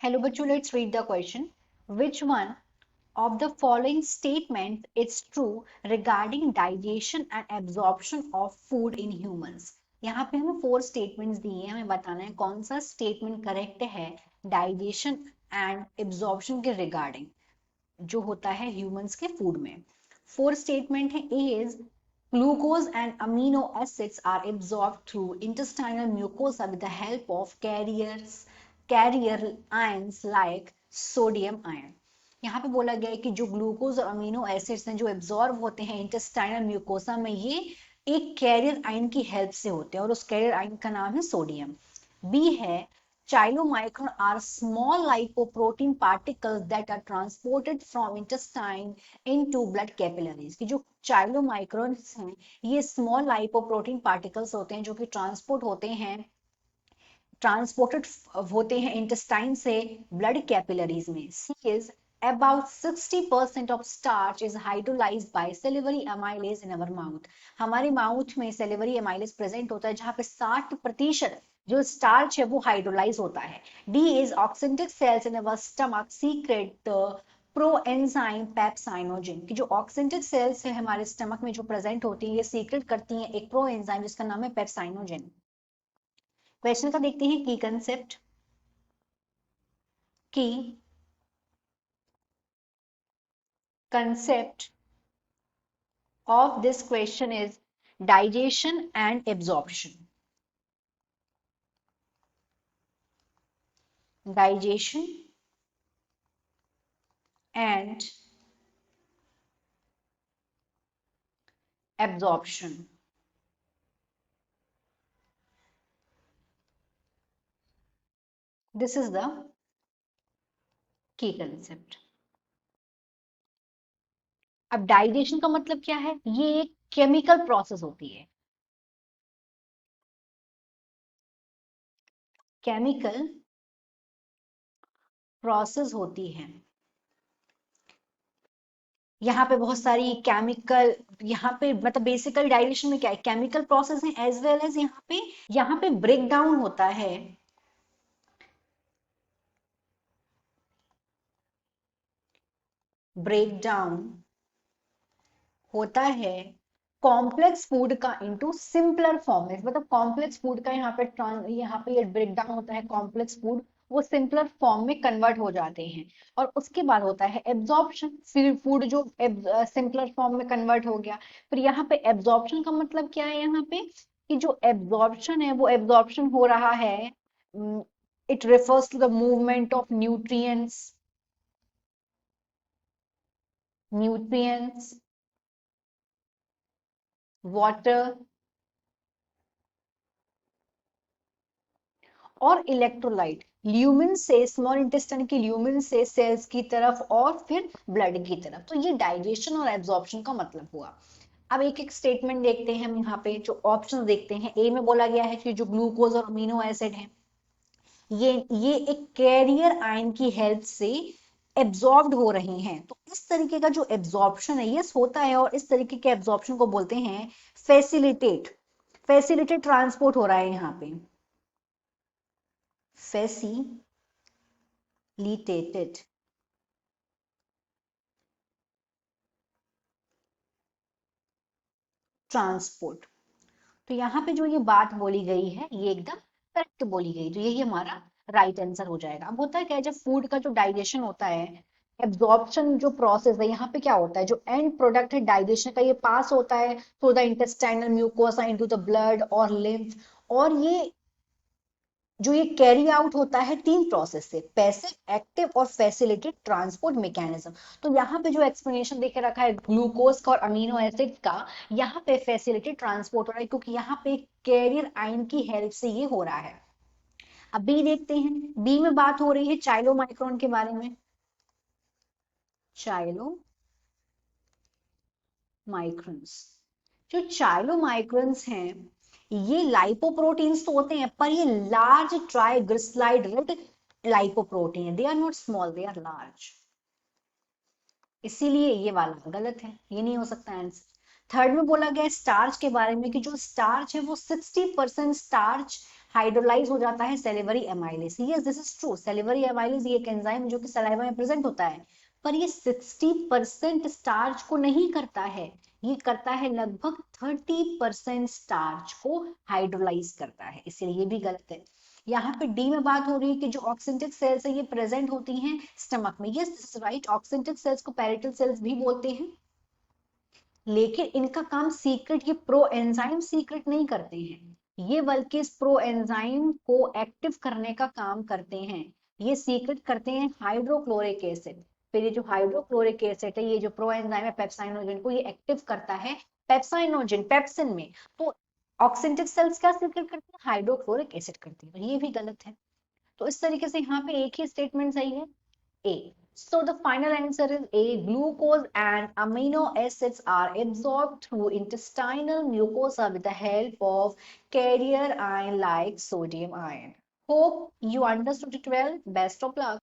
Hello, bachcho, let's read the question. Which one of the following statements is true regarding digestion and absorption of food in humans? यहाँ पे हमें 4 statements दिए हैं, हमें बताना है कौन सा स्टेटमेंट करेक्ट है डाइजेशन एंड एब्जॉर्प्शन के रिगार्डिंग जो होता है ह्यूमंस के फूड में। 4 स्टेटमेंट है। ए is glucose and amino acids are absorbed through intestinal mucosa with the help of carrier ions like sodium ion। यहाँ पे बोला गया है कि जो ग्लूकोज और अमीनो एसिड्स हैं जो एब्जॉर्ब होते हैं इंटेस्टाइनल म्यूकोसा में, ये एक कैरियर आयन की हेल्प से होते हैं और उस कैरियर आयन का नाम है सोडियम। बी है chylomicron are small lipoprotein particles that are transported from intestine into blood capillaries। कि जो chylomicrons हैं ये स्मॉल लाइपोप्रोटीन पार्टिकल्स होते हैं जो कि ट्रांसपोर्टेड होते हैं इंटेस्टाइन से ब्लड कैपिलरीज में। सी is about 60% of starch is hydrolyzed by salivary amylase in our mouth। हमारे माउथ में salivary amylase प्रेजेंट होता है जहां पे 60% जो स्टार्च है वो हाइड्रोलाइज होता है। D is oxyntic cells in our stomach secrete the proenzyme pepsinogen. की जो ऑक्सिंटिक सेल्स है हमारे स्टमक में जो प्रेजेंट होती है ये सीक्रेट करती हैं एक प्रोएंजाइम जिसका नाम है पेप्साइनोजिन। क्वेश्चन का देखते हैं की कंसेप्ट। की concept of this question is digestion and absorption। Digestion and absorption। This is the key concept। अब डाइजेशन का मतलब क्या है? ये एक केमिकल प्रोसेस होती है। केमिकल प्रोसेस होती है। यहाँ पे बहुत सारी केमिकल, यहाँ पे मतलब बेसिकली डाइजेशन में क्या है, केमिकल प्रोसेस है एज वेल एज यहाँ पे ब्रेक डाउन होता है। ब्रेक डाउन होता है कॉम्प्लेक्स फूड का इनटू सिंपलर फॉर्म में। मतलब कॉम्प्लेक्स फूड का यहाँ पे ये ब्रेक डाउन होता है, कॉम्प्लेक्स फूड वो सिंपलर फॉर्म में कन्वर्ट हो जाते हैं। और उसके बाद होता है एब्जॉर्प्शन, फिर फूड जो सिंपलर फॉर्म में कन्वर्ट हो गया। फिर यहाँ पे एब्जॉर्प्शन का मतलब क्या है, यहाँ पे कि जो एब्जॉर्प्शन है वो एब्जॉर्प्शन हो रहा है, it refers to the movement of nutrients water और इलेक्ट्रोलाइट ल्यूमिन से, स्मॉल इंटेस्टाइन की ल्यूमिन से सेल्स की तरफ और फिर ब्लड की तरफ। तो ये डाइजेशन और एब्जॉर्प्शन का मतलब हुआ। अब एक एक स्टेटमेंट देखते हैं हम। यहाँ पे जो ऑप्शन देखते हैं, ए में बोला गया है कि जो ग्लूकोज और अमीनो एसिड है ये एक कैरियर आयन की हेल्प से एब्जॉर्ब्ड हो रहे हैं। तो इस तरीके का जो एब्जॉर्प्शन है यस होता है और इस तरीके के एब्जॉर्प्शन को बोलते हैं फैसिलिटेट। फैसिलिटेट ट्रांसपोर्ट हो रहा है यहाँ पे, facilitated ट्रांसपोर्ट। तो यहाँ पे जो ये बात बोली गई है ये एकदम करेक्ट बोली गई, तो यही हमारा राइट आंसर हो जाएगा। अब होता है क्या है, जब फूड का जो डाइजेशन होता है, एब्जॉर्प्शन जो प्रोसेस है यहाँ पे क्या होता है, जो एंड प्रोडक्ट है डाइजेशन का ये पास होता है through the intestinal mucosa into the blood और लिम्फ। और ये जो ये कैरी आउट होता है 3 प्रोसेस से, पैसिव, एक्टिव और फैसिलिटेड ट्रांसपोर्ट मैकेनिज्म। तो यहाँ पे जो एक्सप्लेनेशन देके रखा है ग्लूकोज का और अमीनो एसिड का, यहाँ पे फैसिलिटेड ट्रांसपोर्ट हो रहा है क्योंकि यहाँ पे कैरियर आयन की हेल्प से ये हो रहा है। अब बी देखते हैं। बी में बात हो रही है चाइलोमाइक्रोन के बारे में। चाइलोमाइक्रोन्स, जो चाइलोमाइक्रोन्स हैं ये लाइपोप्रोटीन्स तो होते हैं पर ये लार्ज ट्राइग्लिसराइड रिड लाइपोप्रोटीन है। They are not small, they are large. इसीलिए ये वाला गलत है, ये नहीं हो सकता आंसर। थर्ड में बोला गया स्टार्च के बारे में कि जो स्टार्च है वो 60% स्टार्च हाइड्रोलाइज हो जाता है salivary amylase. Yes this is true, salivary amylase ये एक एंजाइम जो कि सलाइवा में प्रेजेंट होता है, पर ये 60% स्टार्च को नहीं करता है, ये करता है लगभग 30% स्टार्च को हाइड्रोलाइज करता है, इसलिए ये भी गलत है। यहाँ पे डी में बात हो रही है कि जो ऑक्सिंटिक सेल्स है ये प्रेजेंट होती हैं स्टमक में। Yes this is right, oxyntic cells को पैरेटल सेल्स भी बोलते हैं, लेकिन इनका काम सीक्रेट, ये प्रो एंजाइम सीक्रेट नहीं करते हैं, ये बल्कि इस प्रो एंजाइम को एक्टिव करने का काम करते हैं। ये सीक्रेट करते हैं हाइड्रोक्लोरिक एसिड। फिर ये जो हाइड्रोक्लोरिक एसिड है, ये जो प्रो एंजाइम है पेप्साइनोजन को ये एक्टिव करता है पेप्साइनोजन पेप्सिन में। तो ऑक्सिंटिक सेल्स क्या सीक्रेट करती है, हाइड्रोक्लोरिक एसिड करती है, तो ये भी गलत है। तो इस तरीके से यहाँ पे एक ही स्टेटमेंट सही है, A. So the final answer is A. Glucose and amino acids are absorbed through intestinal mucosa with the help of carrier ion like sodium ion. Hope you understood it well. Best of luck.